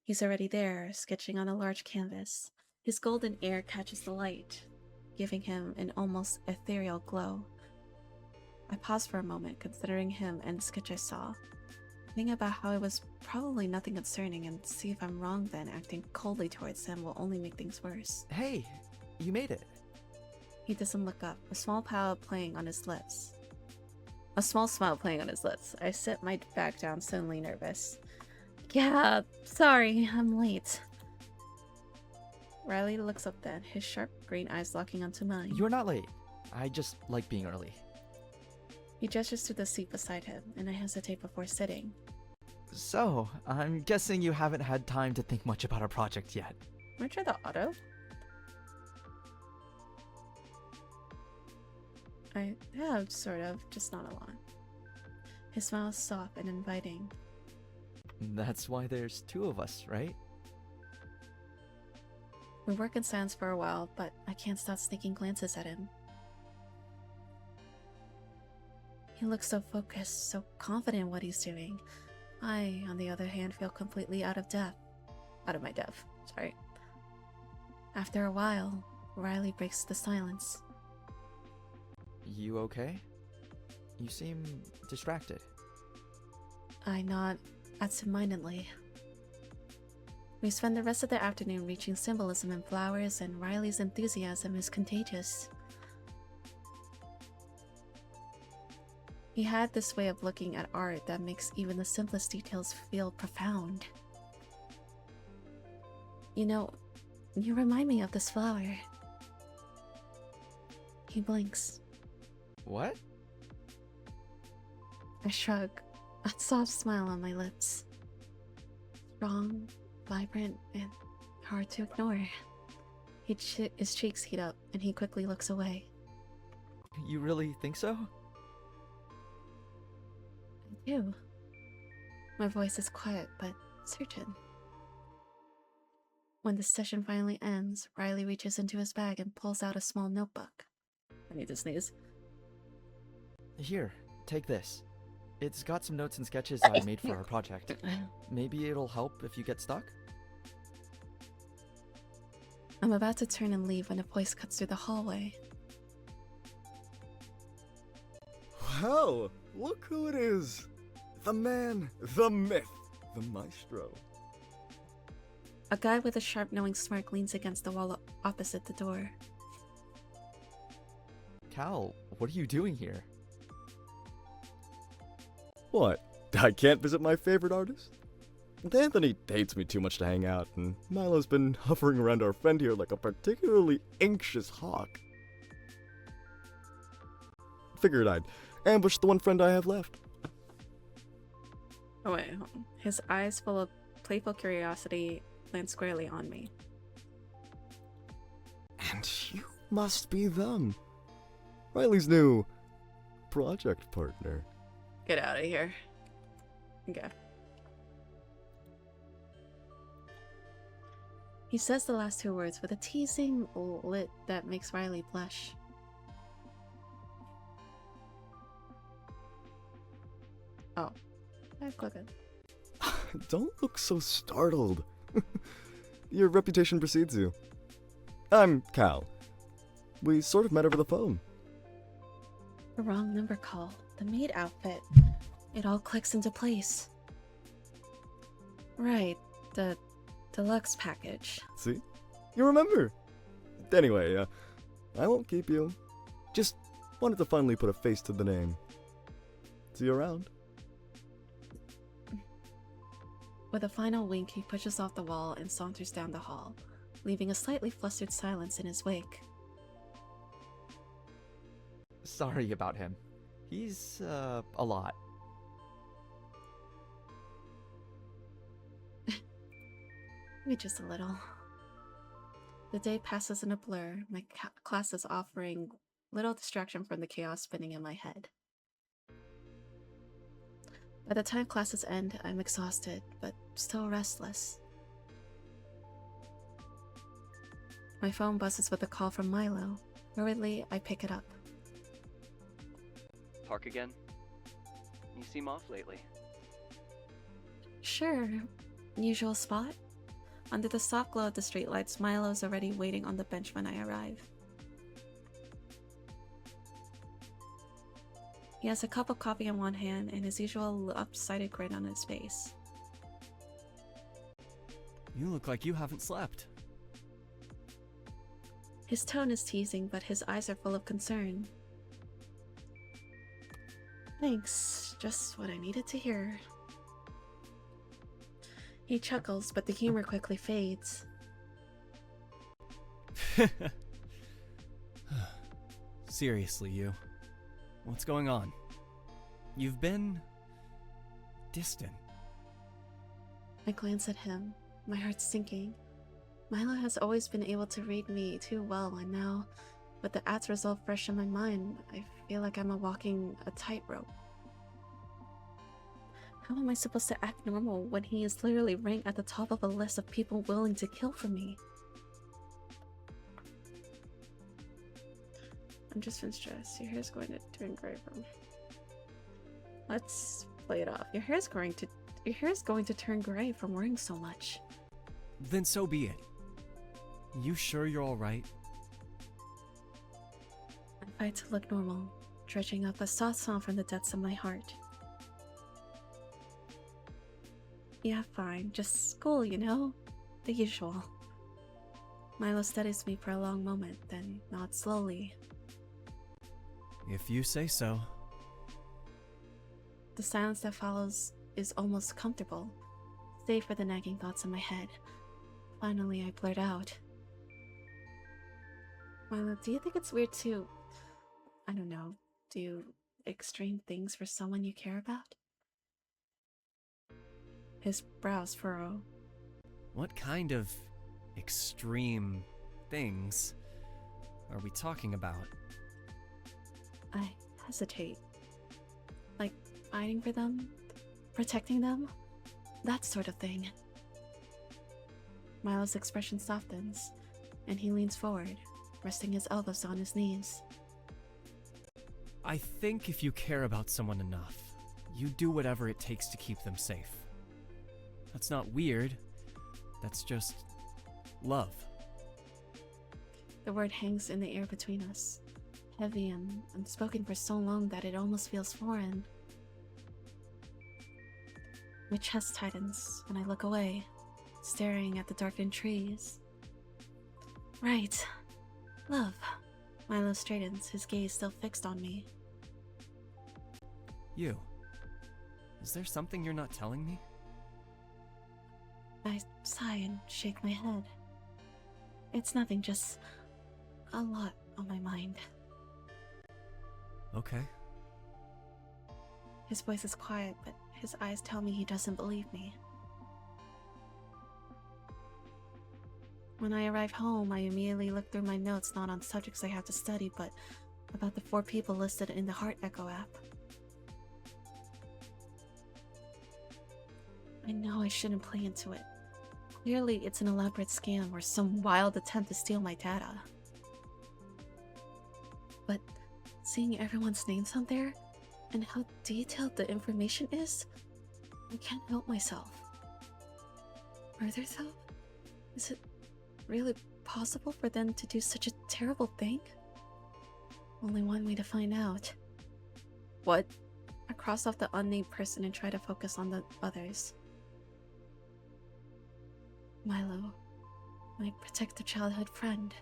He's already there, sketching on a large canvas. His golden hair catches the light, giving him an almost ethereal glow. I pause for a moment, considering him and the sketch I saw. Think about how it was probably nothing concerning, and see if I'm wrong then. Acting coldly towards him will only make things worse. Hey, you made it. He doesn't look up, a small smile playing on his lips. I sit my back down, suddenly nervous. Yeah, sorry, I'm late. Riley looks up then, his sharp green eyes locking onto mine. You're not late. I just like being early. He gestures to the seat beside him, and I hesitate before sitting. So, I'm guessing you haven't had time to think much about our project yet. Wanna try the auto? I have, sort of, just not a lot. His smile is soft and inviting. That's why there's two of us, right? We work in silence for a while, but I can't stop sneaking glances at him. He looks so focused, so confident in what he's doing. I, on the other hand, feel completely out of my depth. Sorry. After a while, Riley breaks the silence. You okay? You seem distracted. I nod absentmindedly. We spend the rest of the afternoon reaching symbolism in flowers, and Riley's enthusiasm is contagious. He had this way of looking at art that makes even the simplest details feel profound. You know, you remind me of this flower. He blinks. What? I shrug. A soft smile on my lips. Strong, vibrant, and hard to ignore. His cheeks heat up, and he quickly looks away. You really think so? I do. My voice is quiet, but certain. When the session finally ends, Riley reaches into his bag and pulls out a small notebook. I need to sneeze. Here, take this. It's got some notes and sketches I made for our project. Maybe it'll help if you get stuck? I'm about to turn and leave when a voice cuts through the hallway. Wow, look who it is! The man, the myth, the maestro. A guy with a sharp knowing smirk leans against the wall opposite the door. Cal, what are you doing here? What? I can't visit my favorite artist? Anthony hates me too much to hang out, and Milo's been hovering around our friend here like a particularly anxious hawk. Figured I'd ambush the one friend I have left. Oh wait, his eyes full of playful curiosity land squarely on me. And you must be them. Riley's new project partner. Get out of here. Okay. He says the last two words with a teasing lit that makes Riley blush. Oh. I click it. Don't look so startled. Your reputation precedes you. I'm Cal. We sort of met over the phone. The wrong number call. The maid outfit. It all clicks into place. Right. The deluxe package. See? You remember. Anyway, I won't keep you. Just wanted to finally put a face to the name. See you around. With a final wink, he pushes off the wall and saunters down the hall, leaving a slightly flustered silence in his wake. Sorry about him. He's, a lot. Maybe just a little. The day passes in a blur, my class is offering little distraction from the chaos spinning in my head. By the time classes end, I'm exhausted, but still restless. My phone buzzes with a call from Milo. Hurriedly, I pick it up. Park again? You seem off lately. Sure. Usual spot? Under the soft glow of the streetlights, Milo's already waiting on the bench when I arrive. He has a cup of coffee in one hand and his usual lopsided grin on his face. You look like you haven't slept. His tone is teasing, but his eyes are full of concern. Thanks, just what I needed to hear. He chuckles, but the humor quickly fades. Seriously, you. What's going on? You've been distant. I glance at him, my heart sinking. Milo has always been able to read me too well, and now, with the ad's result fresh in my mind, I feel like I'm walking a tightrope. How am I supposed to act normal when he is literally ranked at the top of a list of people willing to kill for me? I'm just been stressed. Your hair's going to turn gray from... Let's play it off. Your hair's going to turn gray from wearing so much. Then so be it. You sure you're alright? I fight to look normal, dredging up a soft song from the depths of my heart. Yeah, fine. Just school, you know? The usual. Milo studies me for a long moment, then nods slowly. If you say so. The silence that follows is almost comfortable, save for the nagging thoughts in my head. Finally, I blurt out. Milo, do you think it's weird to, I don't know, do extreme things for someone you care about? His brows furrow. What kind of extreme things are we talking about? I hesitate. Like, fighting for them? Protecting them? That sort of thing. Milo's expression softens, and he leans forward, resting his elbows on his knees. I think if you care about someone enough, you do whatever it takes to keep them safe. That's not weird. That's just love. The word hangs in the air between us, heavy and unspoken for so long that it almost feels foreign. My chest tightens, and I look away, staring at the darkened trees. Right. Love. Milo straightens, his gaze still fixed on me. You. Is there something you're not telling me? I sigh and shake my head. It's nothing, just a lot on my mind. Okay. His voice is quiet, but his eyes tell me he doesn't believe me. When I arrive home, I immediately look through my notes, not on subjects I have to study, but about the 4 people listed in the Heart Echo app. I know I shouldn't play into it. Clearly, it's an elaborate scam or some wild attempt to steal my data. But seeing everyone's names on there, and how detailed the information is, I can't help myself. Murder, though? Is it really possible for them to do such a terrible thing? Only one way to find out. What? I cross off the unnamed person and try to focus on the others. Milo, my protective childhood friend.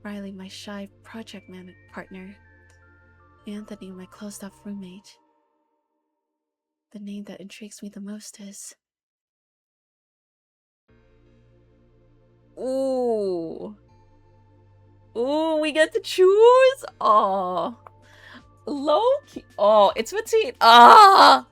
Riley, my shy project partner. Anthony, my closed-off roommate. The name that intrigues me the most is... Ooh. Ooh, we get to choose? Aw. Low-key. Oh, it's between... Ah!